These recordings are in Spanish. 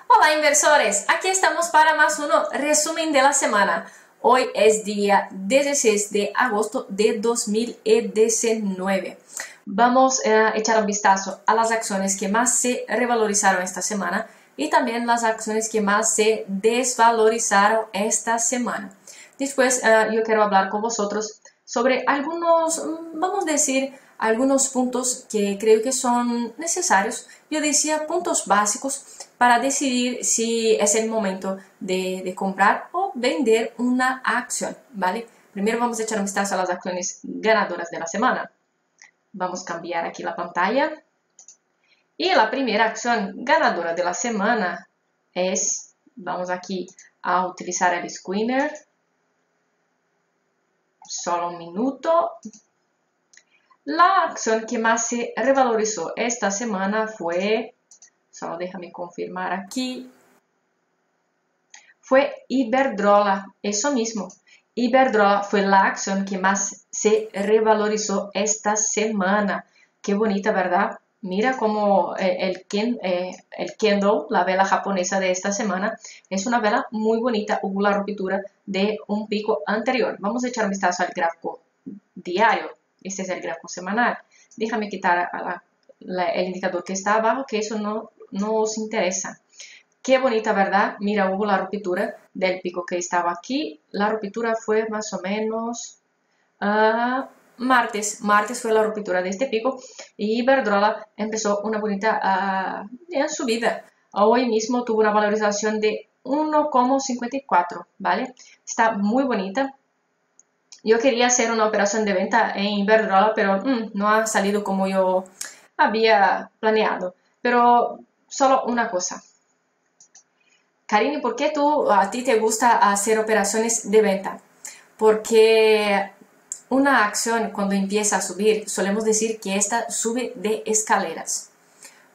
Olá, inversores! Aqui estamos para más uno resumen de la semana. Hoy es día 16 de agosto de 2019. Vamos a echar un vistazo a las acciones que más se revalorizaron esta semana y también las acciones que más se desvalorizaron esta semana. Después yo quiero hablar con vosotros sobre algunos, vamos a decir, algunos puntos que creo que son necesarios. Yo decía puntos básicos para decidir si es el momento de comprar o vender una acción, ¿vale? Primero vamos a echar un vistazo a las acciones ganadoras de la semana. Vamos a cambiar aquí la pantalla. Y la primera acción ganadora de la semana es, vamos aquí a utilizar el screener. Solo un minuto. La acción que más se revalorizó esta semana fue, solo déjame confirmar aquí, fue Iberdrola, eso mismo. Iberdrola fue la acción que más se revalorizó esta semana. Qué bonita, ¿verdad? Mira cómo el candle, la vela japonesa de esta semana, es una vela muy bonita. Hubo la ruptura de un pico anterior. Vamos a echar un vistazo al gráfico diario. Este es el gráfico semanal. Déjame quitar el indicador que está abajo, que eso no nos interesa. Qué bonita, ¿verdad? Mira, hubo la ruptura del pico que estaba aquí. La ruptura fue más o menos martes. Martes fue la ruptura de este pico y Iberdrola empezó una bonita subida. Hoy mismo tuvo una valorización de 1,54, ¿vale? Está muy bonita. Yo quería hacer una operación de venta en Iberdrola, pero no ha salido como yo había planeado. Pero solo una cosa. Karine, ¿por qué a ti te gusta hacer operaciones de venta? Porque una acción cuando empieza a subir, solemos decir que esta sube de escaleras.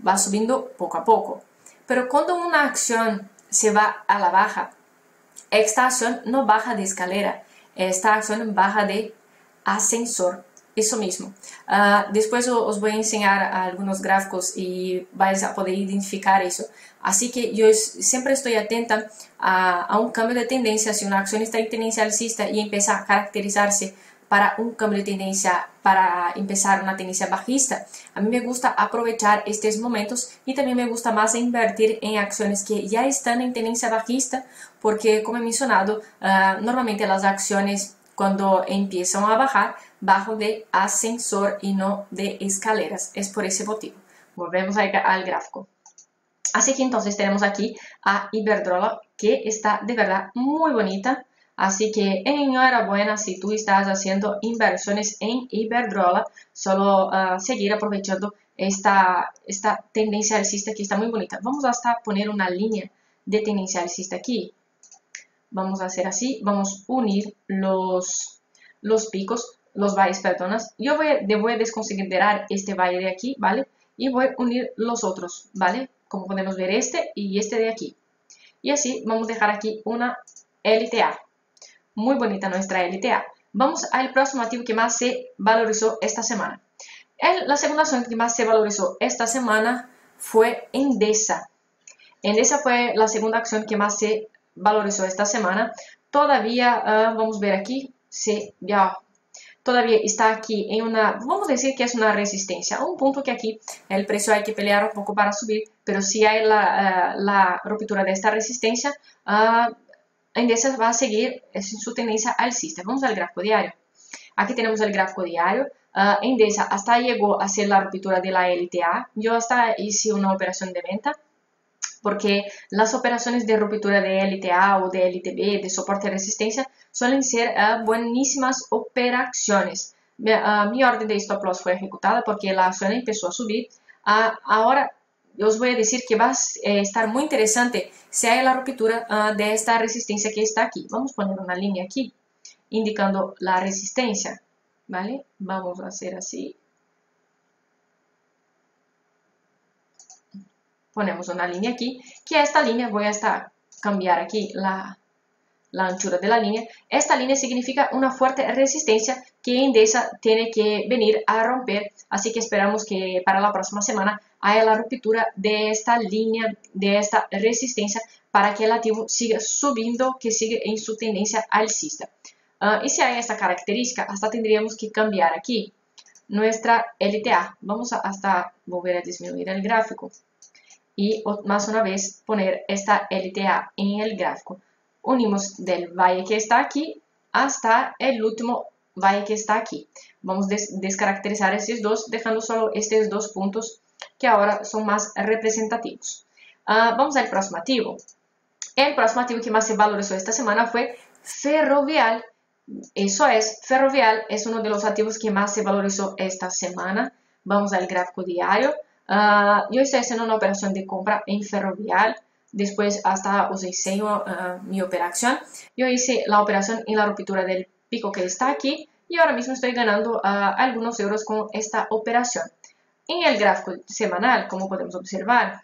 Va subiendo poco a poco. Pero cuando una acción se va a la baja, esta acción no baja de escalera. Esta acción baja de ascensor, eso mismo. Después os voy a enseñar algunos gráficos y vais a poder identificar eso. Así que yo siempre estoy atenta a un cambio de tendencia. Si una acción está en tendencia alcista y empieza a caracterizarse para un cambio de tendencia, para empezar una tendencia bajista, a mí me gusta aprovechar estos momentos y también me gusta más invertir en acciones que ya están en tendencia bajista, porque como he mencionado, normalmente las acciones cuando empiezan a bajar, bajo de ascensor y no de escaleras. Es por ese motivo. Volvemos al gráfico. Así que entonces tenemos aquí a Iberdrola, que está de verdad muy bonita. Así que enhorabuena si tú estás haciendo inversiones en Iberdrola. Solo seguir aprovechando esta tendencia alcista que está muy bonita. Vamos hasta poner una línea de tendencia alcista aquí. Vamos a hacer así. Vamos a unir los picos, los valles, perdonas. Yo voy a desconsiderar este valle de aquí, ¿vale? Y voy a unir los otros, ¿vale? Como podemos ver, este y este de aquí. Y así vamos a dejar aquí una LTA. Muy bonita nuestra LTA. Vamos al próximo activo que más se valorizó esta semana. La segunda acción que más se valorizó esta semana fue Endesa. Endesa fue la segunda acción que más se valorizó esta semana. Todavía, vamos a ver aquí, todavía está aquí en una, vamos a decir que es una resistencia. Un punto que aquí el precio hay que pelear un poco para subir, pero si hay la ruptura de esta resistencia, Endesa va a seguir en su tendencia alcista. Vamos al gráfico diario. Aquí tenemos el gráfico diario. Endesa hasta llegó a hacer la ruptura de la LTA. Yo hasta hice una operación de venta, porque las operaciones de ruptura de LTA o de LTB, de soporte de resistencia, suelen ser buenísimas operaciones. Mi orden de stop loss fue ejecutada porque la acción empezó a subir. Ahora os voy a decir que va a estar muy interesante si hay la ruptura de esta resistencia que está aquí. Vamos a poner una línea aquí, indicando la resistencia, ¿vale? Vamos a hacer así. Ponemos una línea aquí, que a esta línea voy a cambiar aquí la anchura de la línea. Esta línea significa una fuerte resistencia que Endesa tiene que venir a romper, así que esperamos que para la próxima semana hay la ruptura de esta línea, de esta resistencia, para que el activo siga subiendo, que siga en su tendencia alcista. Y si hay esta característica, hasta tendríamos que cambiar aquí nuestra LTA. Vamos a hasta volver a disminuir el gráfico y más una vez poner esta LTA en el gráfico. Unimos del valle que está aquí hasta el último valle que está aquí. Vamos a descaracterizar estos dos, dejando solo estos dos puntos que ahora son más representativos. Vamos al próximo activo. El próximo activo que más se valorizó esta semana fue Ferrovial. Eso es, Ferrovial es uno de los activos que más se valorizó esta semana. Vamos al gráfico diario. Yo estoy haciendo una operación de compra en Ferrovial. Después hasta usé mi operación. Yo hice la operación en la ruptura del pico que está aquí. Y ahora mismo estoy ganando algunos euros con esta operación. En el gráfico semanal, como podemos observar,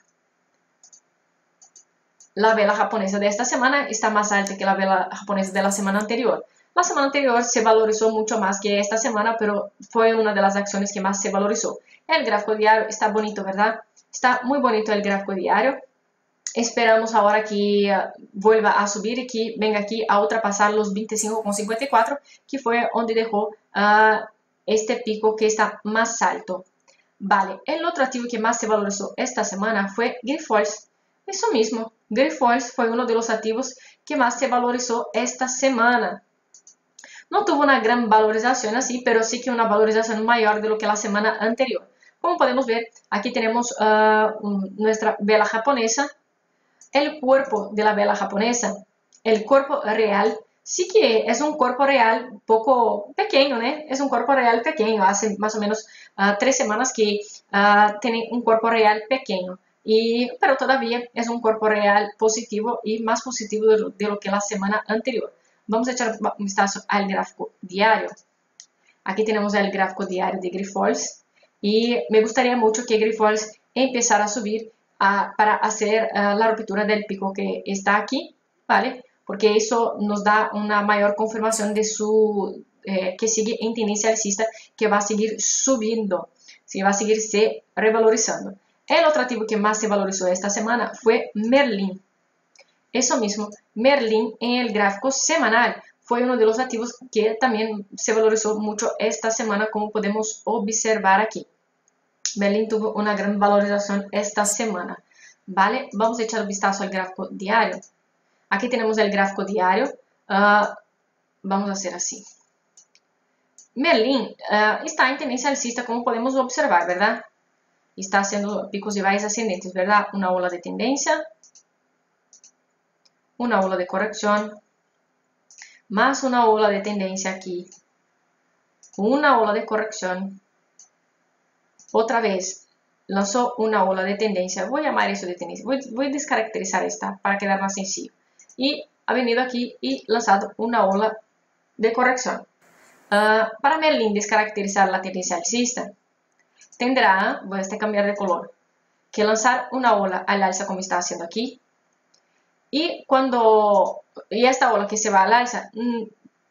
la vela japonesa de esta semana está más alta que la vela japonesa de la semana anterior. La semana anterior se valorizó mucho más que esta semana, pero fue una de las acciones que más se valorizó. El gráfico diario está bonito, ¿verdad? Está muy bonito el gráfico diario. Esperamos ahora que vuelva a subir y que venga aquí a ultrapasar los 25,54, que fue donde dejó este pico que está más alto. Vale, el otro activo que más se valorizó esta semana fue Grifols. Eso mismo, Grifols fue uno de los activos que más se valorizó esta semana. No tuvo una gran valorización así, pero sí que una valorización mayor de lo que la semana anterior. Como podemos ver, aquí tenemos nuestra vela japonesa. El cuerpo de la vela japonesa, el cuerpo real, sí que es un cuerpo real un poco pequeño, ¿no? Es un cuerpo real pequeño, hace más o menos 3 semanas que tiene un cuerpo real pequeño, pero todavía es un cuerpo real positivo y más positivo de lo que la semana anterior. Vamos a echar un vistazo al gráfico diario. Aquí tenemos el gráfico diario de Grifols y me gustaría mucho que Grifols empezara a subir para hacer la ruptura del pico que está aquí, ¿vale? Porque eso nos da una mayor confirmación de que sigue en tendencia alcista, que va a seguir subiendo, que va a seguirse revalorizando. El otro activo que más se valorizó esta semana fue Merlin. Eso mismo, Merlin en el gráfico semanal fue uno de los activos que también se valorizó mucho esta semana, como podemos observar aquí. Merlin tuvo una gran valorización esta semana. ¿Vale? Vamos a echar un vistazo al gráfico diario. Aquí tenemos el gráfico diario. Vamos a hacer así. Merlin está en tendencia alcista, como podemos observar, ¿verdad? Está haciendo picos y valles ascendentes, ¿verdad? Una ola de tendencia, una ola de corrección, más una ola de tendencia aquí, una ola de corrección, otra vez lanzó una ola de tendencia. Voy a llamar eso de tendencia, voy a descaracterizar esta para quedar más sencillo, y ha venido aquí y lanzado una ola de corrección. Para Merlin descaracterizar la tendencia alcista, tendrá, voy a cambiar de color, que lanzar una ola al alza como está haciendo aquí, y esta ola que se va al alza,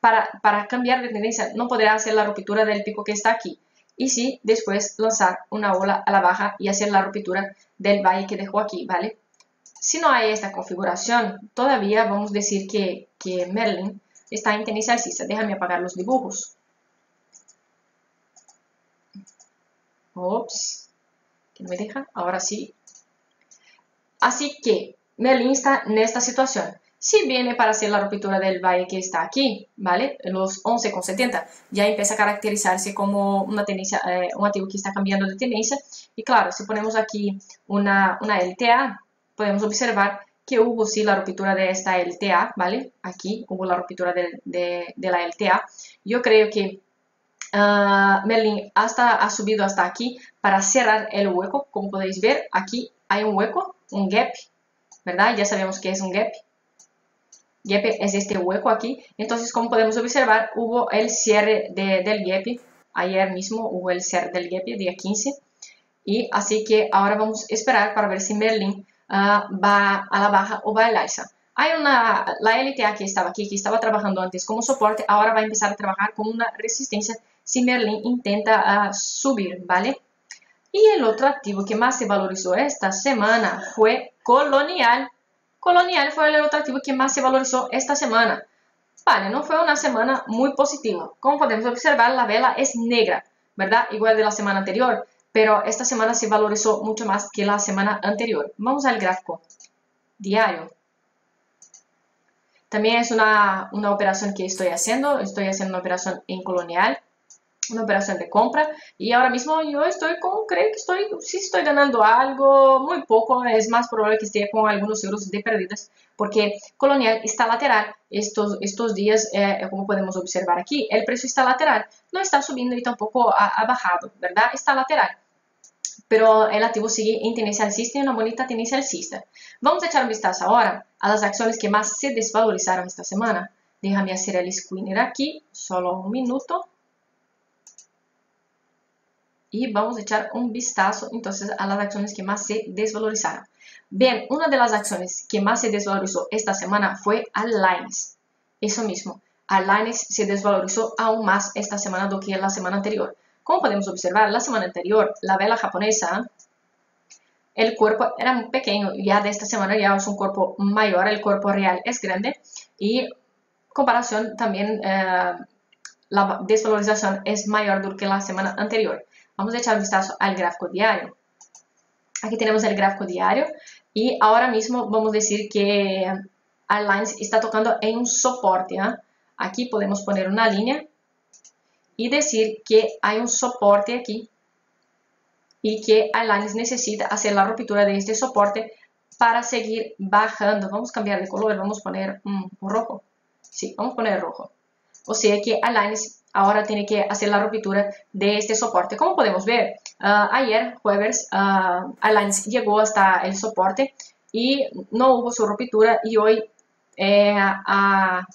para cambiar de tendencia no podrá hacer la ruptura del pico que está aquí, y sí después lanzar una ola a la baja y hacer la ruptura del valle que dejó aquí, ¿vale? Si no hay esta configuración, todavía vamos a decir que Merlin está en tendencia alcista. Déjame apagar los dibujos. Ops, que no me deja, ahora sí. Así que Merlin está en esta situación. Si viene para hacer la ruptura del valle que está aquí, ¿vale? Los 11,70, ya empieza a caracterizarse como una tendencia, un activo que está cambiando de tendencia. Y claro, si ponemos aquí una LTA, podemos observar que hubo sí la ruptura de esta LTA, ¿vale? Aquí hubo la ruptura de la LTA. Yo creo que Merlin ha subido hasta aquí para cerrar el hueco. Como podéis ver, aquí hay un hueco, un gap, ¿verdad? Ya sabemos que es un gap. Gap es este hueco aquí. Entonces, como podemos observar, hubo el cierre del gap. Ayer mismo hubo el cierre del gap, día 15. Y así que ahora vamos a esperar para ver si Merlin va a la baja o va al alza. Hay la LTA que estaba aquí, que estaba trabajando antes como soporte, ahora va a empezar a trabajar como una resistencia si Merlin intenta subir, ¿vale? Y el otro activo que más se valorizó esta semana fue Colonial. Colonial fue el otro activo que más se valorizó esta semana. Vale, no fue una semana muy positiva. Como podemos observar, la vela es negra, ¿verdad? Igual de la semana anterior, pero esta semana se valorizó mucho más que la semana anterior. Vamos al gráfico diario. También es una operación que estoy haciendo una operación en Colonial, una operación de compra, y ahora mismo yo creo que sí estoy ganando algo, muy poco, es más probable que esté con algunos euros de pérdidas, porque Colonial está lateral estos días, como podemos observar aquí, el precio está lateral, no está subiendo y tampoco ha bajado, ¿verdad? Está lateral. Pero el activo sigue en tendencia alcista y una bonita tendencia alcista. Vamos a echar un vistazo ahora a las acciones que más se desvalorizaron esta semana. Déjame hacer el screener aquí, solo un minuto. Y vamos a echar un vistazo entonces a las acciones que más se desvalorizaron. Bien, una de las acciones que más se desvalorizó esta semana fue Alliance. Eso mismo, Alliance se desvalorizó aún más esta semana do que la semana anterior. Como podemos observar, la semana anterior, la vela japonesa, el cuerpo era muy pequeño. Ya de esta semana ya es un cuerpo mayor, el cuerpo real es grande. Y comparación también, la desvalorización es mayor do que la semana anterior. Vamos a echar un vistazo al gráfico diario. Aquí tenemos el gráfico diario y ahora mismo vamos a decir que Alliance está tocando en un soporte. Aquí podemos poner una línea y decir que hay un soporte aquí y que Alliance necesita hacer la ruptura de este soporte para seguir bajando. Vamos a cambiar de color, vamos a poner rojo. Sí, vamos a poner rojo. O sea que Alliance ahora tiene que hacer la ruptura de este soporte. Como podemos ver, ayer, jueves, Alliance llegó hasta el soporte y no hubo su ruptura, y hoy ha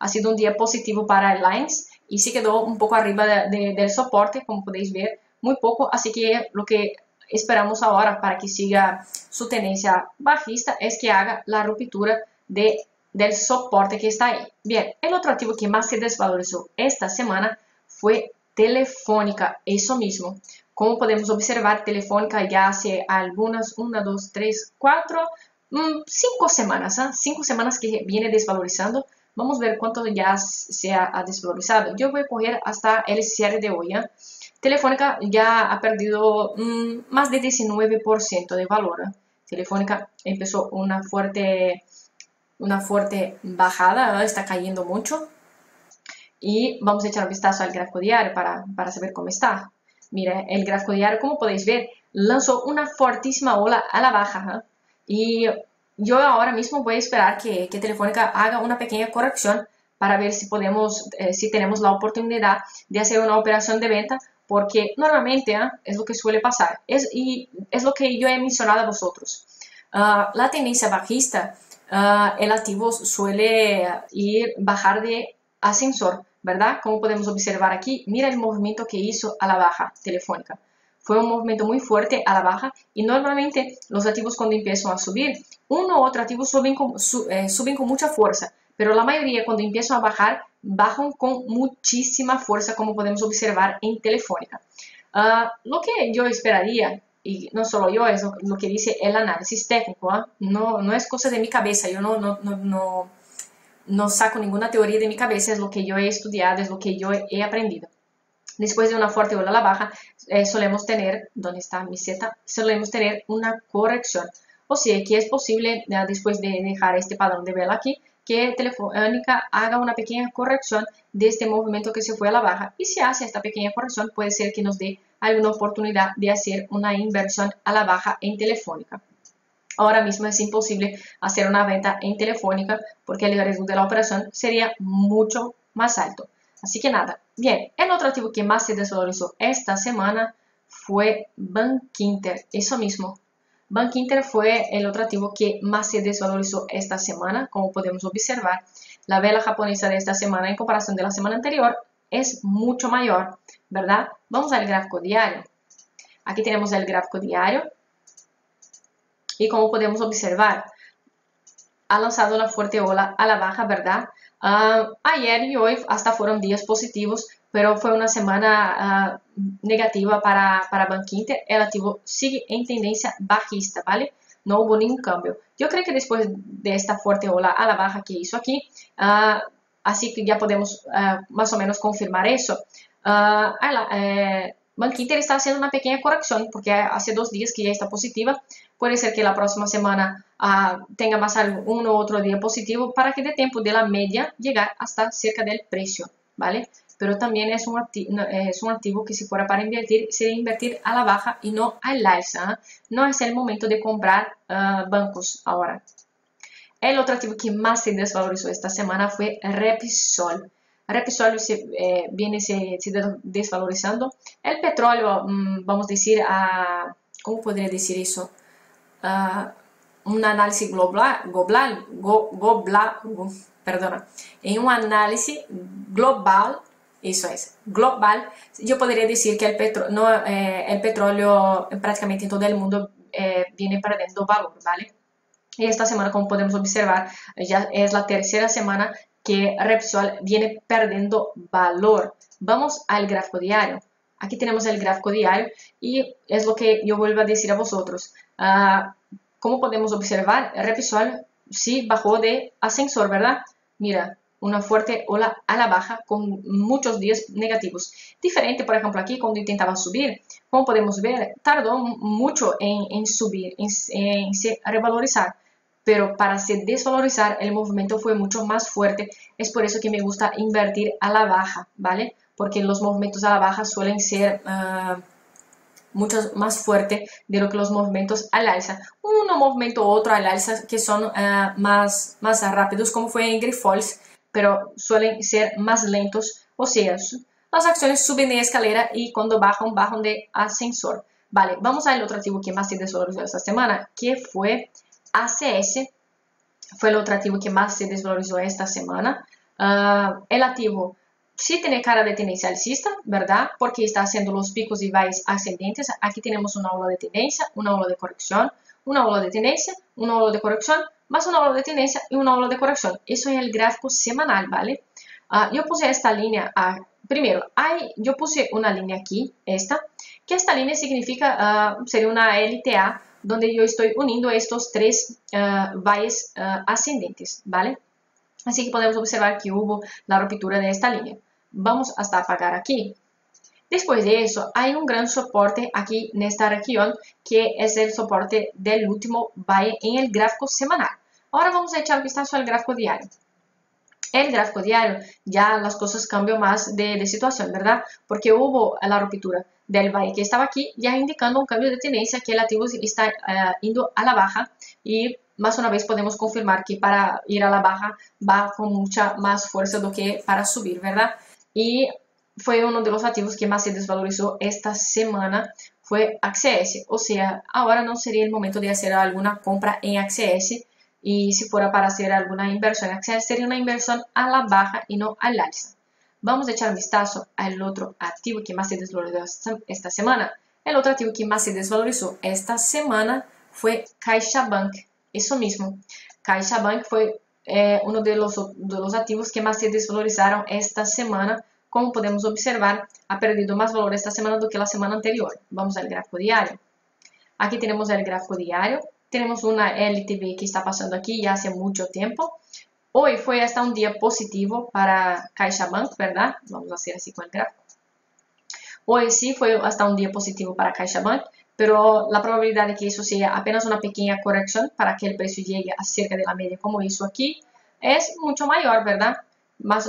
sido un día positivo para Alliance y se quedó un poco arriba del soporte, como podéis ver, muy poco. Así que lo que esperamos ahora para que siga su tendencia bajista es que haga la ruptura del soporte que está ahí. Bien, el otro activo que más se desvalorizó esta semana fue Telefónica, eso mismo. Como podemos observar, Telefónica ya hace algunas, 1, 2, 3, 4, 5 semanas, 5 semanas que viene desvalorizando. Vamos a ver cuánto ya se ha desvalorizado. Yo voy a coger hasta el cierre de hoy. Telefónica ya ha perdido más de 19% de valor. Telefónica empezó una fuerte bajada, está cayendo mucho. Y vamos a echar un vistazo al gráfico diario para saber cómo está. Mira, el gráfico diario, como podéis ver, lanzó una fortísima ola a la baja. Y yo ahora mismo voy a esperar que Telefónica haga una pequeña corrección para ver si podemos, si tenemos la oportunidad de hacer una operación de venta, porque normalmente es lo que suele pasar. Y es lo que yo he mencionado a vosotros. La tendencia bajista, el activo suele bajar de ascensor, ¿verdad? Como podemos observar aquí, mira el movimiento que hizo a la baja Telefónica. Fue un movimiento muy fuerte a la baja, y normalmente los activos, cuando empiezan a subir, uno u otro activo suben con mucha fuerza, pero la mayoría, cuando empiezan a bajar, bajan con muchísima fuerza, como podemos observar en Telefónica. Lo que yo esperaría, y no solo yo, es lo que dice el análisis técnico, no es cosa de mi cabeza, yo no saco ninguna teoría de mi cabeza, es lo que yo he estudiado, es lo que yo he aprendido. Después de una fuerte ola a la baja, solemos tener, ¿dónde está mi seta? Solemos tener una corrección. O sea que es posible, después de dejar este patrón de vela aquí, que Telefónica haga una pequeña corrección de este movimiento que se fue a la baja. Y si hace esta pequeña corrección, puede ser que nos dé alguna oportunidad de hacer una inversión a la baja en Telefónica. Ahora mismo es imposible hacer una venta en Telefónica porque el riesgo de la operación sería mucho más alto. Así que nada. Bien, el otro activo que más se desvalorizó esta semana fue Bankinter. Eso mismo. Bankinter fue el otro activo que más se desvalorizó esta semana. Como podemos observar, la vela japonesa de esta semana en comparación de la semana anterior es mucho mayor, ¿verdad? Vamos al gráfico diario. Aquí tenemos el gráfico diario. Y como podemos observar, ha lanzado una fuerte ola a la baja, ¿verdad? Ayer y hoy hasta fueron días positivos, pero fue una semana negativa para Banco Inter. El activo sigue en tendencia bajista, ¿vale? No hubo ningún cambio. Yo creo que después de esta fuerte ola a la baja que hizo aquí, así que ya podemos más o menos confirmar eso. Banco Inter está haciendo una pequeña corrección porque hace 2 días que ya está positiva. Puede ser que la próxima semana tenga más uno u otro día positivo para que dé tiempo de la media llegar hasta cerca del precio, ¿vale? Pero también es un activo que si fuera para invertir, sería invertir a la baja y no al alza. No es el momento de comprar bancos ahora. El otro activo que más se desvalorizó esta semana fue Repsol. Repsol viene se desvalorizando. El petróleo, vamos a decir, ¿cómo podría decir eso? Un análisis perdona, en un análisis global, eso es, global, yo podría decir que el petróleo prácticamente en todo el mundo viene perdiendo valor, ¿vale? Y esta semana, como podemos observar, ya es la tercera semana que Repsol viene perdiendo valor. Vamos al gráfico diario. Aquí tenemos el gráfico diario y es lo que yo vuelvo a decir a vosotros. Como podemos observar, Repsol sí bajó de ascensor, ¿verdad? Mira, una fuerte ola a la baja con muchos días negativos. Diferente, por ejemplo, aquí cuando intentaba subir, como podemos ver, tardó mucho en subir, en se revalorizar. Pero para se desvalorizar el movimiento fue mucho más fuerte. Es por eso que me gusta invertir a la baja, ¿vale? Porque los movimientos a la baja suelen ser mucho más fuertes de lo que los movimientos al alza. Un movimiento u otro al alza que son más rápidos, como fue en Grifols, pero suelen ser más lentos. O sea, las acciones suben de escalera y cuando bajan, bajan de ascensor. Vale, vamos al otro activo que más se desvalorizó esta semana, que fue ACS. Fue el otro activo que más se desvalorizó esta semana. El activo sí tiene cara de tendencia alcista, ¿verdad? Porque está haciendo los picos y valles ascendentes. Aquí tenemos una ola de tendencia, una ola de corrección, una ola de tendencia, una ola de corrección, más una ola de tendencia y una ola de corrección. Eso es el gráfico semanal, ¿vale? Yo puse esta línea, primero, yo puse una línea aquí, que esta línea significa, sería una LTA, donde yo estoy uniendo estos 3 valles ascendentes, ¿vale? Así que podemos observar que hubo la ruptura de esta línea. Vamos hasta apagar aquí. Después de eso, hay un gran soporte aquí en esta región, que es el soporte del último valle en el gráfico semanal. Ahora vamos a echar un vistazo al gráfico diario. El gráfico diario, ya las cosas cambian más de situación, ¿verdad? Porque hubo la ruptura del valle que estaba aquí, ya indicando un cambio de tendencia, que el activo está yendo a la baja, y más una vez podemos confirmar que para ir a la baja va con mucha más fuerza do que para subir, ¿verdad? Y fue uno de los activos que más se desvalorizó esta semana, fue AXS. O sea, ahora no sería el momento de hacer alguna compra en AXS, y si fuera para hacer alguna inversión en AXS, sería una inversión a la baja y no al alza. Vamos a echar un vistazo al otro activo que más se desvalorizó esta semana. El otro activo que más se desvalorizó esta semana fue CaixaBank. Eso mismo, CaixaBank fue uno de los activos que más se desvalorizaron esta semana. Como podemos observar, ha perdido más valor esta semana do que la semana anterior. Vamos al gráfico diario. Aquí tenemos el gráfico diario. Tenemos una LTV que está pasando aquí ya hace mucho tiempo. Hoy fue hasta un día positivo para CaixaBank, ¿verdad? Vamos a hacer así con el gráfico. Hoy sí fue hasta un día positivo para CaixaBank, pero la probabilidad de que eso sea apenas una pequeña corrección para que el precio llegue a cerca de la media como hizo aquí es mucho mayor, ¿verdad?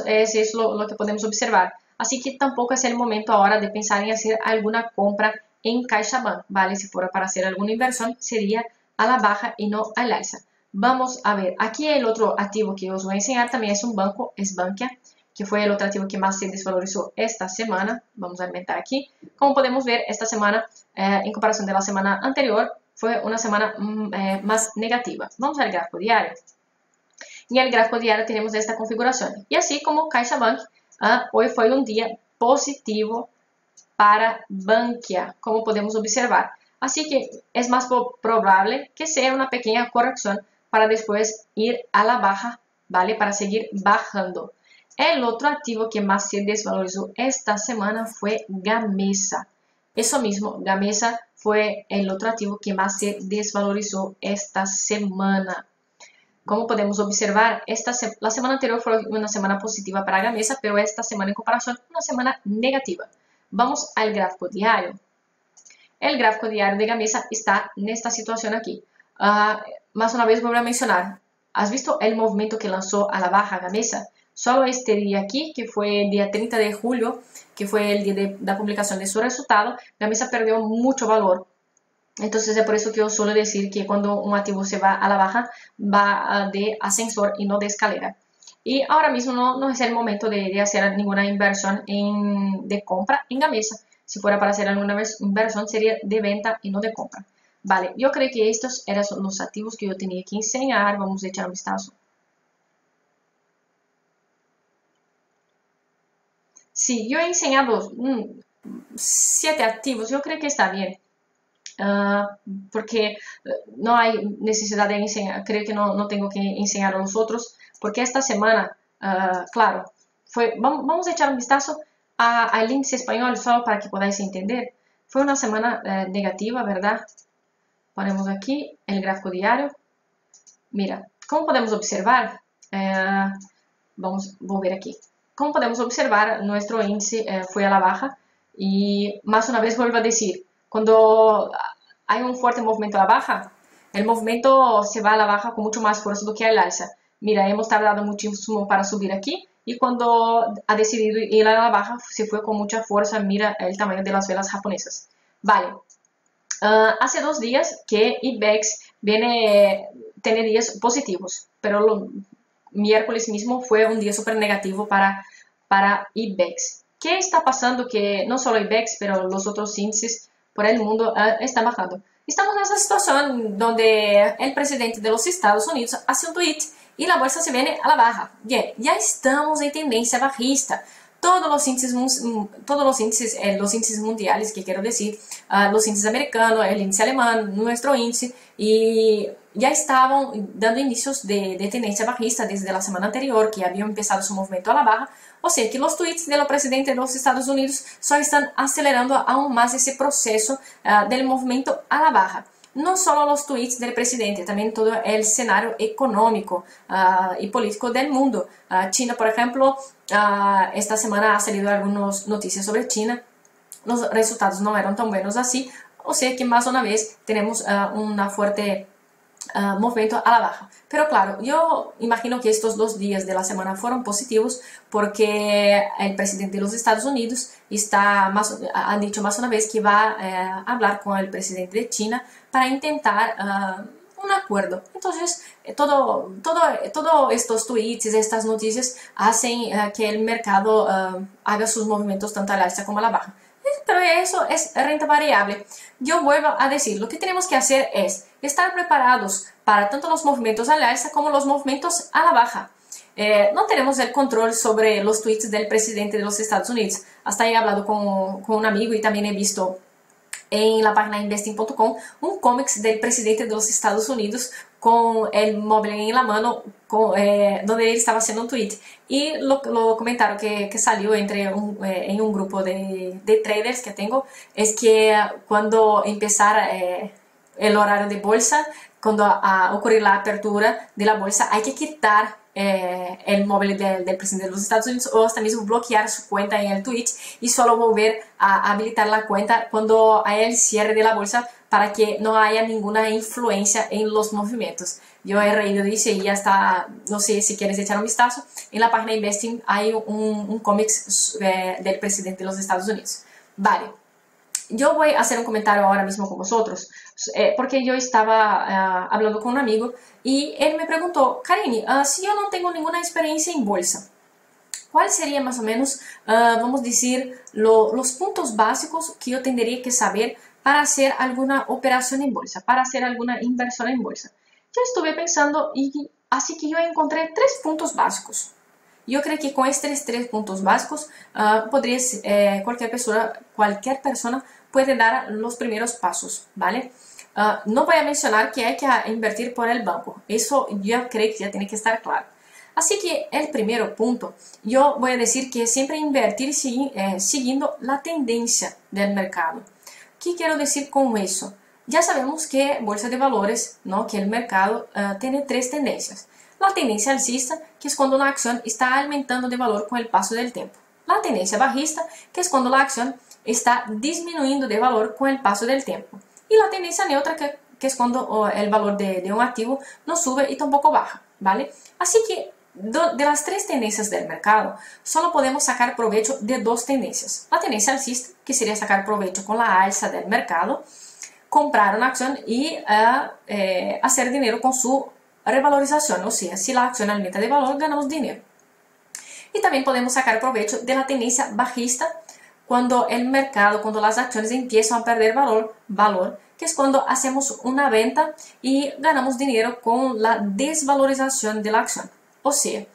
Eso es lo que podemos observar. Así que tampoco es el momento ahora de pensar en hacer alguna compra en CaixaBank, ¿vale? Si fuera para hacer alguna inversión, sería a la baja y no al alza. Vamos a ver, aquí el otro activo que os voy a enseñar también es un banco, es Bankia, que fue el otro activo que más se desvalorizó esta semana. Vamos a inventar aquí. Como podemos ver, esta semana, en comparación de la semana anterior, fue una semana más negativa. Vamos al gráfico diario. Y en el gráfico diario tenemos esta configuración. Y así como CaixaBank, hoy fue un día positivo para Bankia, como podemos observar. Así que es más probable que sea una pequeña corrección para después ir a la baja, ¿vale? Para seguir bajando. El otro activo que más se desvalorizó esta semana fue Gamesa. Eso mismo, Gamesa fue el otro activo que más se desvalorizó esta semana. Como podemos observar, la semana anterior fue una semana positiva para Gamesa, pero esta semana en comparación, una semana negativa. Vamos al gráfico diario. El gráfico diario de Gamesa está en esta situación aquí. Más una vez voy a mencionar, ¿has visto el movimiento que lanzó a la baja Gamesa? Solo este día aquí, que fue el día 30 de julio, que fue el día de la publicación de su resultado, Gamesa perdió mucho valor. Entonces es por eso que yo suelo decir que cuando un activo se va a la baja, va de ascensor y no de escalera. Y ahora mismo no es el momento de hacer ninguna inversión de compra en Gamesa. Si fuera para hacer alguna inversión, sería de venta y no de compra. Vale, yo creo que estos eran los activos que yo tenía que enseñar. Vamos a echar un vistazo. Sí, yo he enseñado 7 activos, yo creo que está bien. Porque no hay necesidad de enseñar, creo que no tengo que enseñar a los otros, porque esta semana, claro, vamos a echar un vistazo al índice español solo para que podáis entender. Fue una semana negativa, ¿verdad? Ponemos aquí el gráfico diario. Mira, como podemos observar, vamos a volver aquí. Como podemos observar, nuestro índice fue a la baja y más una vez vuelvo a decir, cuando hay un fuerte movimiento a la baja, el movimiento se va a la baja con mucho más fuerza do que al alza. Mira, hemos tardado muchísimo para subir aquí y cuando ha decidido ir a la baja se fue con mucha fuerza. Mira el tamaño de las velas japonesas. Vale, hace 2 días que IBEX tiene días positivos, pero miércoles mismo fue un día súper negativo para IBEX. ¿Qué está pasando? Que no solo IBEX, pero los otros índices por el mundo están bajando. Estamos en esa situación donde el presidente de los Estados Unidos hace un tweet y la bolsa se viene a la baja. Bien, ya estamos en tendencia bajista. Todos los índices mundiales, que quiero decir, los índices americanos, el índice alemán, nuestro índice, y ya estaban dando inicios de tendencia bajista desde la semana anterior, que habían empezado su movimiento a la baja. O sea que los tweets del presidente de los Estados Unidos solo están acelerando aún más ese proceso del movimiento a la baja. No solo los tweets del presidente, también todo el escenario económico y político del mundo. China, por ejemplo, esta semana ha salido algunas noticias sobre China. Los resultados no eran tan buenos así. O sea que más una vez tenemos una fuerte movimiento a la baja. Pero claro, yo imagino que estos 2 días de la semana fueron positivos porque el presidente de los Estados Unidos ha dicho más una vez que va a hablar con el presidente de China para intentar un acuerdo. Entonces, todos estos tweets, estas noticias hacen que el mercado haga sus movimientos tanto a la alza como a la baja. Pero eso es renta variable. Yo vuelvo a decir, lo que tenemos que hacer es estar preparados para tanto los movimientos a la alza como los movimientos a la baja. No tenemos el control sobre los tweets del presidente de los Estados Unidos. Hasta he hablado con un amigo y también he visto en la página investing.com un cómics del presidente de los Estados Unidos con el móvil en la mano donde él estaba haciendo un tweet y lo comentario que salió en un grupo de traders que tengo es que cuando empezara el horario de bolsa, cuando ocurrir la apertura de la bolsa, hay que quitar el móvil del presidente de los Estados Unidos o hasta mismo bloquear su cuenta en el Twitch y solo volver a habilitar la cuenta cuando haya el cierre de la bolsa para que no haya ninguna influencia en los movimientos. Yo he reído de eso y ya está, no sé si quieres echar un vistazo. En la página Investing hay un cómics del presidente de los Estados Unidos. Vale, yo voy a hacer un comentario ahora mismo con vosotros, porque yo estaba hablando con un amigo y él me preguntó, Karine, si yo no tengo ninguna experiencia en bolsa, ¿cuál sería más o menos, vamos a decir, los puntos básicos que yo tendría que saber para hacer alguna operación en bolsa, para hacer alguna inversión en bolsa? Yo estuve pensando y así que yo encontré 3 puntos básicos. Yo creo que con estos 3 puntos básicos cualquier persona puede dar los primeros pasos, ¿vale? No voy a mencionar que hay que invertir por el banco. Eso yo creo que ya tiene que estar claro. Así que el primer punto, yo voy a decir que siempre invertir siguiendo la tendencia del mercado. ¿Qué quiero decir con eso? Ya sabemos que bolsa de valores, ¿no? Que el mercado tiene tres tendencias. La tendencia alcista, que es cuando la acción está aumentando de valor con el paso del tiempo. La tendencia bajista, que es cuando la acción está disminuyendo de valor con el paso del tiempo. Y la tendencia neutra, que es cuando el valor de un activo no sube y tampoco baja, ¿vale? Así que de las tres tendencias del mercado, solo podemos sacar provecho de dos tendencias. La tendencia alcista, que sería sacar provecho con la alza del mercado, comprar una acción y hacer dinero con su revalorización, o sea, si la acción aumenta de valor, ganamos dinero. Y también podemos sacar provecho de la tendencia bajista, cuando el mercado, cuando las acciones empiezan a perder valor, que es cuando hacemos una venta y ganamos dinero con la desvalorización de la acción. O sea,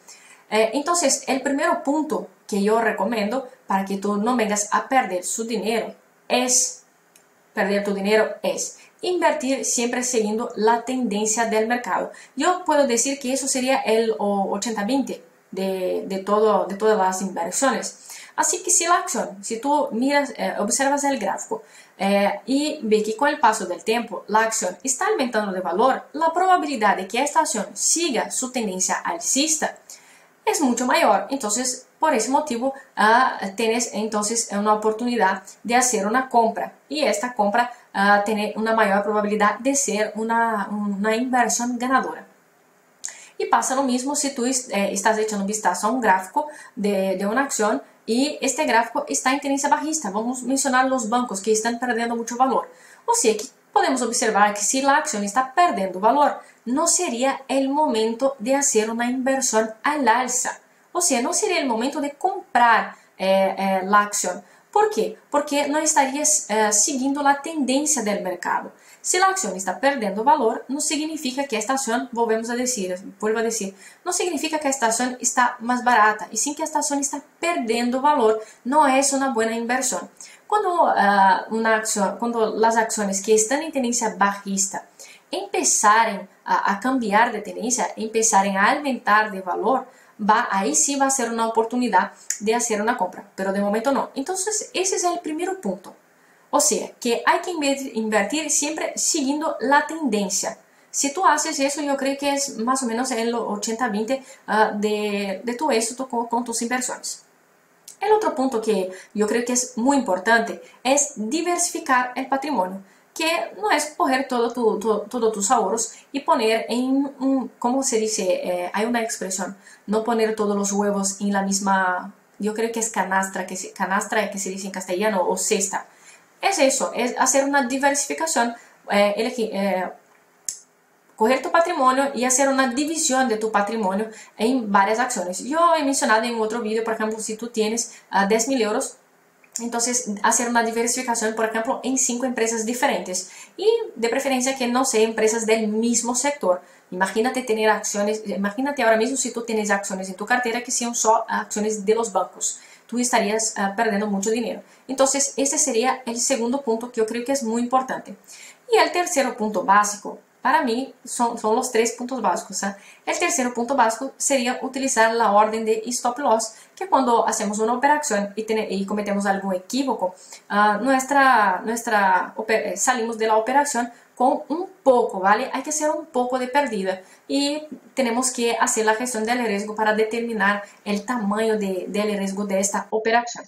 entonces el primer punto que yo recomiendo para que tú no vengas a perder tu dinero es invertir siempre siguiendo la tendencia del mercado. Yo puedo decir que eso sería el 80-20 de todas las inversiones. Así que si la acción, si tú miras, observas el gráfico y ves que con el paso del tiempo la acción está aumentando de valor, la probabilidad de que esta acción siga su tendencia alcista es mucho mayor. Entonces, por ese motivo, tienes entonces una oportunidad de hacer una compra. Y esta compra tiene una mayor probabilidad de ser una inversión ganadora. Y pasa lo mismo si tú estás echando un vistazo a un gráfico de una acción y este gráfico está en tendencia bajista. Vamos a mencionar los bancos que están perdiendo mucho valor. O sea que podemos observar que si la acción está perdiendo valor, no sería el momento de hacer una inversión al alza. O sea, no sería el momento de comprar la acción. ¿Por qué? Porque no estarías siguiendo la tendencia del mercado. Si la acción está perdiendo valor, no significa que esta acción, vuelvo a decir, no significa que esta acción está más barata, y sí que esta acción está perdiendo valor, no es una buena inversión. Cuando las acciones que están en tendencia bajista empezaren a cambiar de tendencia, empezaren a aumentar de valor, ahí sí va a ser una oportunidad de hacer una compra, pero de momento no. Entonces ese es el primer punto. O sea, que hay que invertir siempre siguiendo la tendencia. Si tú haces eso, yo creo que es más o menos el 80-20 de tu éxito con tus inversiones. El otro punto que yo creo que es muy importante es diversificar el patrimonio, que no es coger todos tus ahorros y poner ¿cómo se dice? Hay una expresión, no poner todos los huevos en la misma, yo creo que es canastra que se dice en castellano, o cesta. Es eso, es hacer una diversificación, coger tu patrimonio y hacer una división de tu patrimonio en varias acciones. Yo he mencionado en otro vídeo, por ejemplo, si tú tienes 10.000 euros, entonces hacer una diversificación, por ejemplo, en 5 empresas diferentes y de preferencia que no sean empresas del mismo sector. Imagínate tener acciones, imagínate ahora mismo si tú tienes acciones en tu cartera que sean solo acciones de los bancos. Tú estarías perdiendo mucho dinero. Entonces, este sería el segundo punto que yo creo que es muy importante. Y el tercer punto básico, para mí, son los 3 puntos básicos. El tercer punto básico sería utilizar la orden de stop loss, que cuando hacemos una operación y cometemos algún equívoco, salimos de la operación con un poco, ¿vale? Hay que hacer un poco de pérdida y tenemos que hacer la gestión del riesgo para determinar el tamaño del riesgo de esta operación.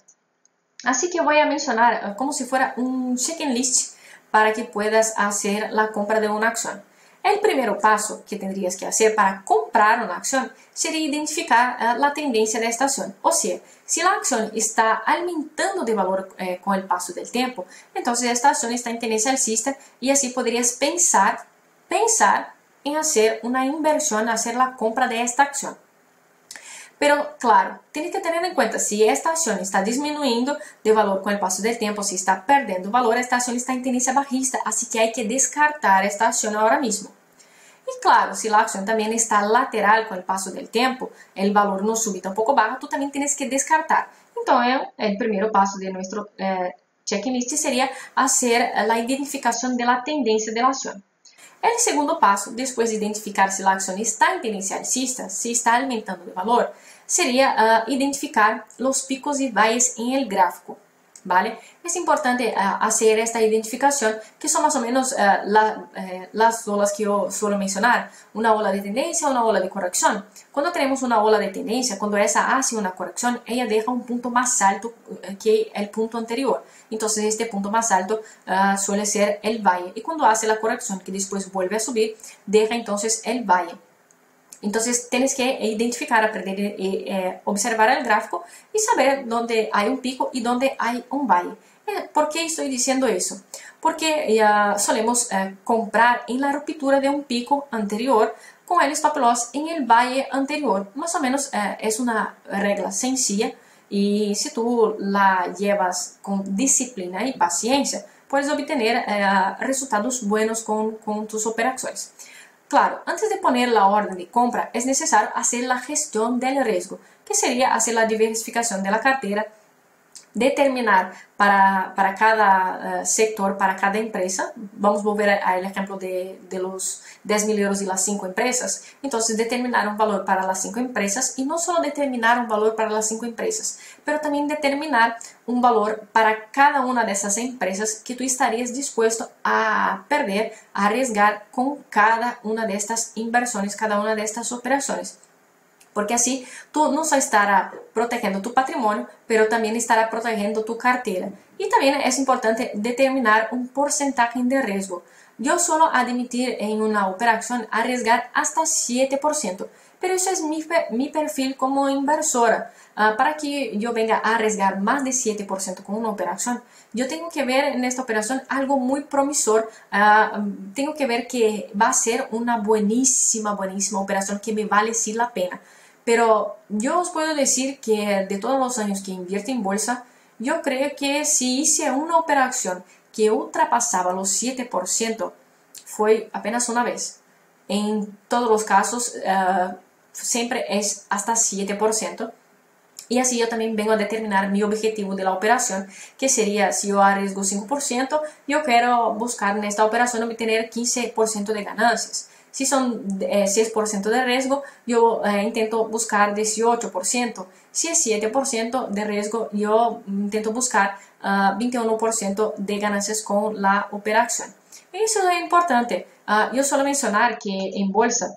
Así que voy a mencionar como si fuera un checklist para que puedas hacer la compra de una acción. El primer paso que tendrías que hacer para comprar una acción sería identificar la tendencia de esta acción. O sea, si la acción está aumentando de valor con el paso del tiempo, entonces esta acción está en tendencia alcista y así podrías pensar en hacer una inversión, hacer la compra de esta acción. Pero claro, tienes que tener en cuenta si esta acción está disminuyendo de valor con el paso del tiempo, si está perdiendo valor, esta acción está en tendencia bajista, así que hay que descartar esta acción ahora mismo. Y claro, si la acción también está lateral con el paso del tiempo, el valor no sube tampoco baja, tú también tienes que descartar. Entonces, el primer paso de nuestro checklist sería hacer la identificación de la tendencia de la acción. El segundo paso, después de identificar si la acción está en tendencia alcista, si está alimentando de valor, sería identificar los picos y valles en el gráfico, ¿vale? Es importante hacer esta identificación, que son más o menos las olas que yo suelo mencionar, una ola de tendencia, una ola de corrección. Cuando tenemos una ola de tendencia, cuando esa hace una corrección, ella deja un punto más alto que el punto anterior. Entonces este punto más alto suele ser el valle. Y cuando hace la corrección, que después vuelve a subir, deja entonces el valle. Entonces tienes que identificar, aprender a observar el gráfico y saber dónde hay un pico y dónde hay un valle. ¿Por qué estoy diciendo eso? Porque solemos comprar en la ruptura de un pico anterior con el stop loss en el valle anterior. Más o menos es una regla sencilla y si tú la llevas con disciplina y paciencia, puedes obtener resultados buenos con tus operaciones. Claro, antes de poner la orden de compra es necesario hacer la gestión del riesgo, que sería hacer la diversificación de la cartera, determinar para cada sector, para cada empresa. Vamos a volver al ejemplo de los 10.000 euros y las 5 empresas. Entonces determinar un valor para las 5 empresas y no solo determinar un valor para las 5 empresas, pero también determinar un valor para cada una de esas empresas que tú estarías dispuesto a perder, a arriesgar con cada una de estas inversiones, cada una de estas operaciones. Porque así tú no solo estarás protegiendo tu patrimonio, pero también estarás protegiendo tu cartera. Y también es importante determinar un porcentaje de riesgo. Yo suelo admitir en una operación arriesgar hasta 7%, pero eso es mi perfil como inversora. Para que yo venga a arriesgar más de 7% con una operación, yo tengo que ver en esta operación algo muy promisor. Tengo que ver que va a ser una buenísima operación que me vale sí la pena. Pero yo os puedo decir que de todos los años que invierto en bolsa, yo creo que si hice una operación que ultrapasaba los 7%, fue apenas una vez. En todos los casos, siempre es hasta 7%. Y así yo también vengo a determinar mi objetivo de la operación, que sería, si yo arriesgo 5%, yo quiero buscar en esta operación obtener 15% de ganancias. Si son 6% de riesgo, yo intento buscar 18%. Si es 7% de riesgo, yo intento buscar 21% de ganancias con la operación. Eso es importante. Yo suelo mencionar que en bolsa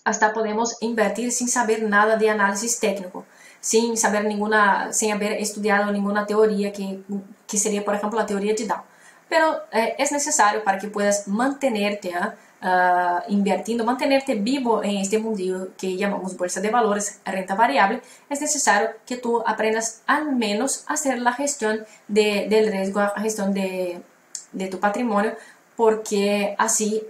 hasta podemos invertir sin saber nada de análisis técnico, sin haber estudiado ninguna teoría que sería, por ejemplo, la teoría de Dow. Pero es necesario para que puedas mantenerte invirtiendo, mantenerte vivo en este mundillo que llamamos bolsa de valores, renta variable. Es necesario que tú aprendas al menos a hacer la gestión del riesgo, la gestión de tu patrimonio, porque así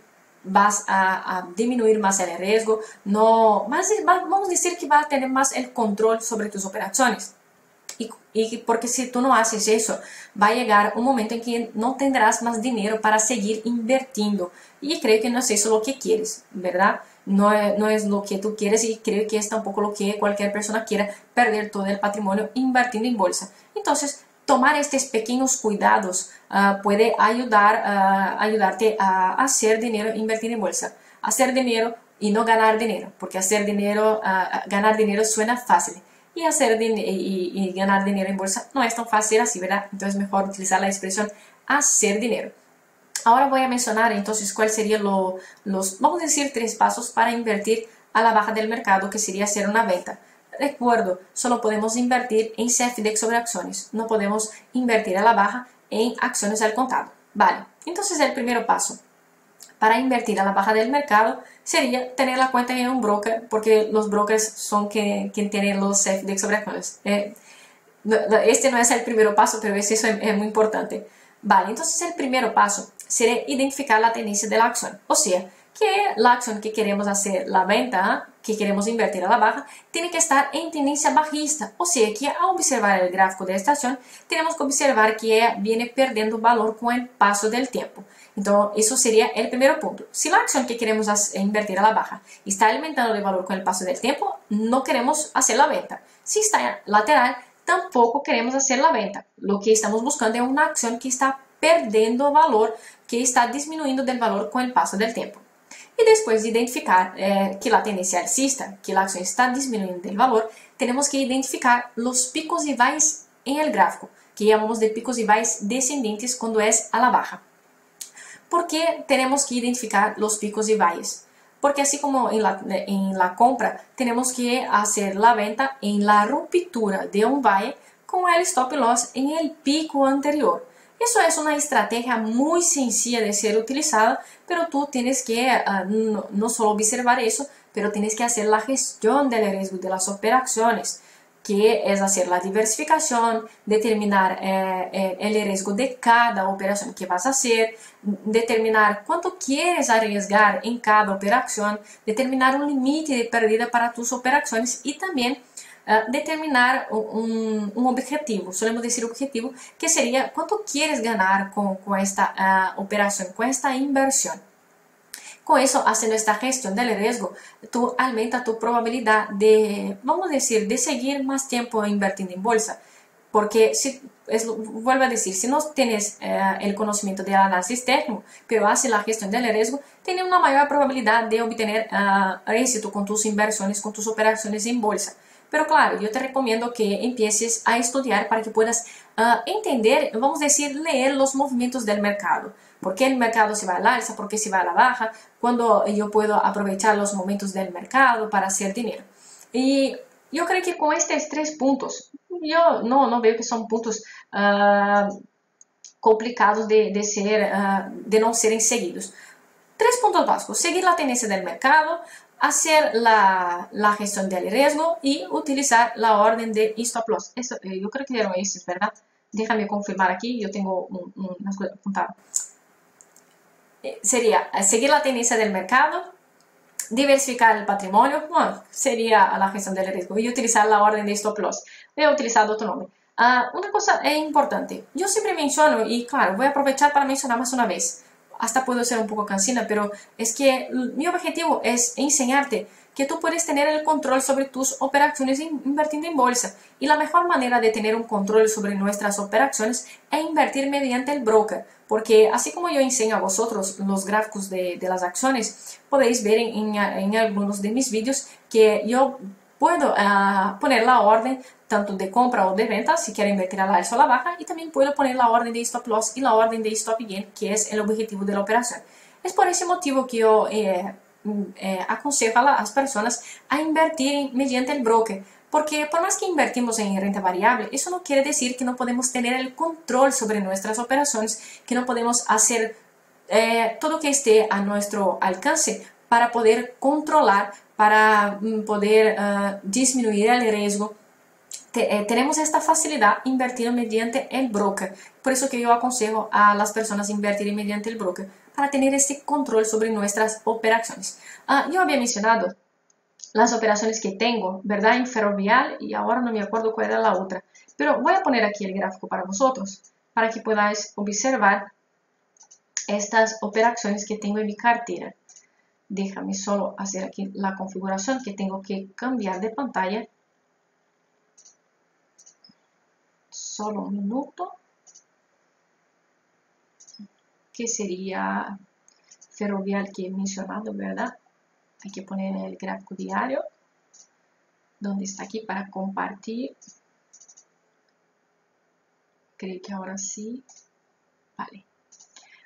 vas a disminuir más el riesgo, vamos a decir que vas a tener más el control sobre tus operaciones. Y porque si tú no haces eso, va a llegar un momento en que no tendrás más dinero para seguir invirtiendo. Y creo que no es eso lo que quieres, ¿verdad? No es lo que tú quieres, y creo que es tampoco lo que cualquier persona quiera, perder todo el patrimonio invirtiendo en bolsa. Entonces, tomar estos pequeños cuidados puede ayudarte a hacer dinero, invertir en bolsa. Hacer dinero y no ganar dinero, porque ganar dinero suena fácil. Y y ganar dinero en bolsa no es tan fácil así, ¿verdad? Entonces es mejor utilizar la expresión hacer dinero. Ahora voy a mencionar entonces cuál serían vamos a decir, 3 pasos para invertir a la baja del mercado, que sería hacer una venta. Recuerdo, solo podemos invertir en CFD sobre acciones, no podemos invertir a la baja en acciones al contado. Vale, entonces el primer paso para invertir a la baja del mercado sería tener la cuenta en un broker, porque los brokers son quien tienen los CFD sobre acciones. Este no es el primer paso, pero eso es muy importante. Vale, entonces el primer paso sería identificar la tendencia de la acción. O sea, que la acción que queremos hacer la venta, que queremos invertir a la baja, tiene que estar en tendencia bajista. O sea, que al observar el gráfico de esta acción, tenemos que observar que ella viene perdiendo valor con el paso del tiempo. Entonces, eso sería el primer punto. Si la acción que queremos invertir a la baja está alimentando de valor con el paso del tiempo, no queremos hacer la venta. Si está lateral, tampoco queremos hacer la venta. Lo que estamos buscando es una acción que está perdendo valor, que está disminuyendo del valor con el paso del tiempo. Y después de identificar que la tendencia alcista, que la acción está disminuyendo el valor, tenemos que identificar los picos y valles en el gráfico, que llamamos de picos y valles descendentes cuando es a la baja. ¿Por qué tenemos que identificar los picos y valles? Porque así como en la compra, tenemos que hacer la venta en la ruptura de un valle con el stop loss en el pico anterior. Eso es una estrategia muy sencilla de ser utilizada, pero tú tienes que no solo observar eso, pero tienes que hacer la gestión del riesgo de las operaciones, que es hacer la diversificación, determinar el riesgo de cada operación que vas a hacer, determinar cuánto quieres arriesgar en cada operación, determinar un límite de pérdida para tus operaciones y también determinar un objetivo, solemos decir objetivo, que sería cuánto quieres ganar con esta operación, con esta inversión. Con eso, haciendo esta gestión del riesgo, tú aumenta tu probabilidad de, vamos a decir, de seguir más tiempo invirtiendo en bolsa. Porque, vuelvo a decir, si no tienes el conocimiento del análisis técnico, pero haces la gestión del riesgo, tienes una mayor probabilidad de obtener éxito con tus inversiones, con tus operaciones en bolsa. Pero claro, yo te recomiendo que empieces a estudiar para que puedas entender, vamos a decir, leer los movimientos del mercado. ¿Por qué el mercado se va al alza? ¿Por qué se va a la baja? ¿Cuándo yo puedo aprovechar los momentos del mercado para hacer dinero? Y yo creo que con estos 3 puntos, yo no veo que son puntos complicados de no serem seguidos. 3 puntos básicos: seguir la tendencia del mercado, hacer la gestión del riesgo y utilizar la orden de stop loss. Eso, yo creo que eran esos, ¿verdad? Déjame confirmar aquí, yo tengo unas cosas apuntadas. Sería seguir la tendencia del mercado, diversificar el patrimonio, bueno, sería la gestión del riesgo, y utilizar la orden de stop loss. He utilizado otro nombre. Una cosa importante, yo siempre menciono, y claro, voy a aprovechar para mencionar más una vez, hasta puedo ser un poco cansina, pero es que mi objetivo es enseñarte que tú puedes tener el control sobre tus operaciones invirtiendo en bolsa. Y la mejor manera de tener un control sobre nuestras operaciones es invertir mediante el broker. Porque así como yo enseño a vosotros los gráficos de las acciones, podéis ver en algunos de mis vídeos que yo puedo poner la orden tanto de compra o de venta, si quiero invertir a la alza o a la baja, y también puedo poner la orden de stop loss y la orden de stop gain, que es el objetivo de la operación. Es por ese motivo que yo aconsejo a las personas a invertir mediante el broker, porque por más que invertimos en renta variable, eso no quiere decir que no podemos tener el control sobre nuestras operaciones, que no podemos hacer todo que esté a nuestro alcance para poder controlar, para poder disminuir el riesgo. Tenemos esta facilidad invertiendo mediante el broker. Por eso que yo aconsejo a las personas invertir mediante el broker, para tener este control sobre nuestras operaciones. Yo había mencionado las operaciones que tengo, ¿verdad? En Ferrovial, y ahora no me acuerdo cuál era la otra. Pero voy a poner aquí el gráfico para vosotros, para que podáis observar estas operaciones que tengo en mi cartera. Déjame solo hacer aquí la configuración, que tengo que cambiar de pantalla. Solo un minuto. Que sería Ferrovial que he mencionado, ¿verdad? Hay que poner el gráfico diario, donde está aquí para compartir. Creo que ahora sí. Vale.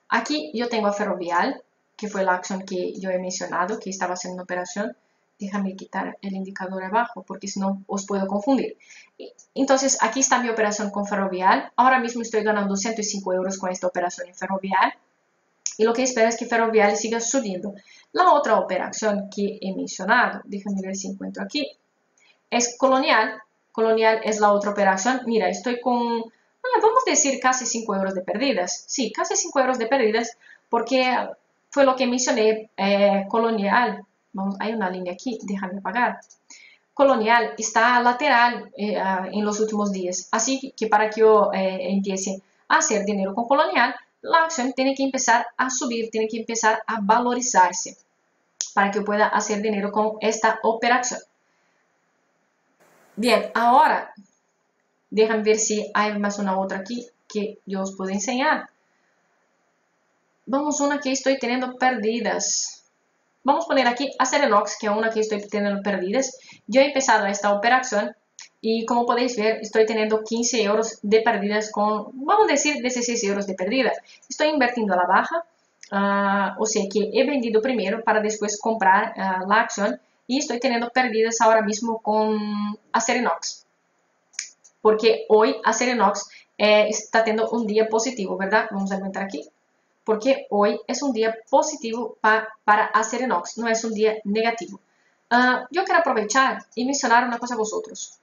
Aquí yo tengo a Ferrovial, que fue la acción que yo he mencionado, que estaba haciendo una operación. Déjame quitar el indicador abajo, porque si no os puedo confundir. Entonces, aquí está mi operación con Ferrovial. Ahora mismo estoy ganando 105 euros con esta operación en Ferrovial. Y lo que espero es que Ferrovial siga subiendo. La otra operación que he mencionado, déjame ver si encuentro aquí, es Colonial. Colonial es la otra operación. Mira, estoy con, vamos a decir, casi 5 euros de pérdidas. Sí, casi 5 euros de pérdidas, porque fue lo que mencioné. Colonial, hay una línea aquí, déjame apagar. Colonial está lateral en los últimos días. Así que para que yo empiece a hacer dinero con Colonial, la acción tiene que empezar a subir, tiene que empezar a valorizarse para que pueda hacer dinero con esta operación. Bien, ahora déjame ver si hay más una otra aquí que yo os puedo enseñar. Vamos una que estoy teniendo pérdidas. Vamos a poner aquí Acerinox, que es una que estoy teniendo pérdidas. Yo he empezado esta operación y como podéis ver, estoy teniendo 15 euros de pérdidas con, vamos a decir, 16 euros de pérdidas. Estoy invirtiendo a la baja, o sea que he vendido primero para después comprar la acción y estoy teniendo pérdidas ahora mismo con Acerinox. Porque hoy Acerinox está teniendo un día positivo, ¿verdad? Vamos a entrar aquí. Porque hoy es un día positivo para Acerinox, no es un día negativo. Yo quiero aprovechar y mencionar una cosa a vosotros.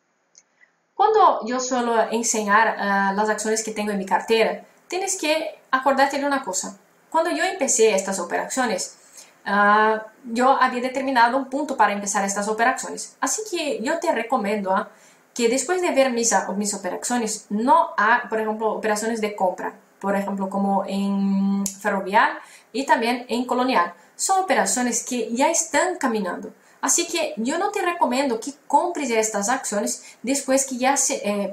Cuando yo suelo enseñar las acciones que tengo en mi cartera, tienes que acordarte de una cosa. Cuando yo empecé estas operaciones, yo había determinado un punto para empezar estas operaciones. Así que yo te recomiendo que después de ver mis operaciones, no hagas, por ejemplo, operaciones de compra, por ejemplo, como en Ferrovial y también en Colonial. Son operaciones que ya están caminando. Así que yo no te recomiendo que compres estas acciones después que ya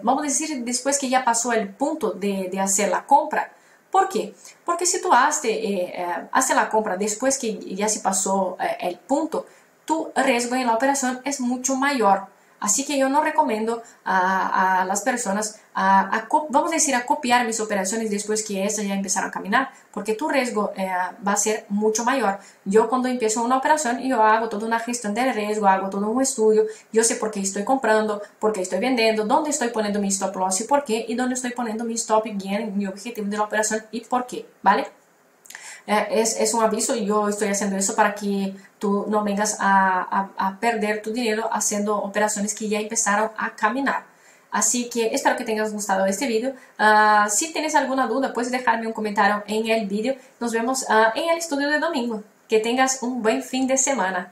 vamos a decir, después que ya pasó el punto de hacer la compra. ¿Por qué? Porque si tú haces la compra después que ya se pasó el punto, tu riesgo en la operación es mucho mayor. Así que yo no recomiendo a las personas, vamos a decir, a copiar mis operaciones después que esas ya empezaron a caminar, porque tu riesgo va a ser mucho mayor. Yo cuando empiezo una operación, yo hago toda una gestión del riesgo, hago todo un estudio, yo sé por qué estoy comprando, por qué estoy vendiendo, dónde estoy poniendo mi stop loss y por qué, y dónde estoy poniendo mi stop gain, mi objetivo de la operación y por qué, ¿vale? Es un aviso y yo estoy haciendo eso para que tú no vengas a perder tu dinero haciendo operaciones que ya empezaron a caminar. Así que espero que tengas gustado este video. Si tienes alguna duda, puedes dejarme un comentario en el video. Nos vemos en el estudio de domingo. Que tengas un buen fin de semana.